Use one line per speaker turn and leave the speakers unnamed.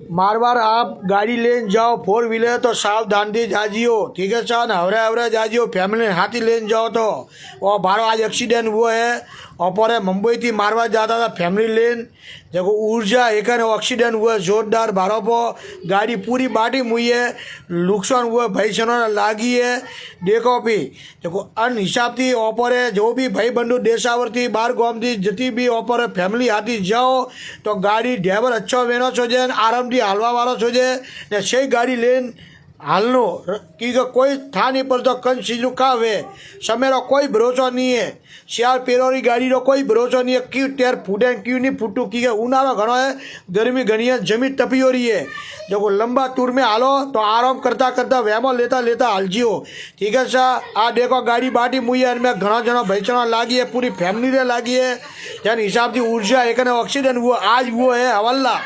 मारवार आप गाड़ी लेन जाओ 4 व्हीलर तो सावधान से जाजियो, ठीक है सर। हवरे हवरे जाजियो, फैमिली हाथी लेन जाओ तो। और बारो आज एक्सीडेंट हुआ है। और मुंबई थी मारवाड़ जाता था फैमिली लेन, देखो ऊर्जा एक एक्सीडेंट हुआ जोरदार। बारो पर गाड़ी पूरी बाटी हुई है, नुकसान हुआ भाई सनो लागी है। देखो भी देखो अन हिसाब थी ओपर है, जो भी भाई बंधु देशावर थी बार गाम थी जती भी ओपर फैमिली हाथी जाओ तो गाड़ी ड्राइवर अच्छो वेनो छो जे, आराम थी हालवा वालों छो जे ने सही गाड़ी लेन हालनो की कोई था नहीं पर तो कन चीज का वे समय रो कोई भरोसा नहीं है। सियाल पेरोरी गाड़ी रो कोई भरोसा नहीं है, क्यों टेर फूटे क्यों नहीं फूटू की उनारो घणो है, गर्मी घनी है, जमीन तपी हो रही है। देखो लंबा टूर में हालो तो आराम करता करता वहमो लेता लेता हालजियो, ठीक है सा। आ देखो गाड़ी बाटी मुई है, मैं घना जना भैसना लागी है, पूरी फैमिली रे लागी है। जन हिसाब से ऊर्जा एक एक्सीडेंट हुआ आज वो है हवल्ला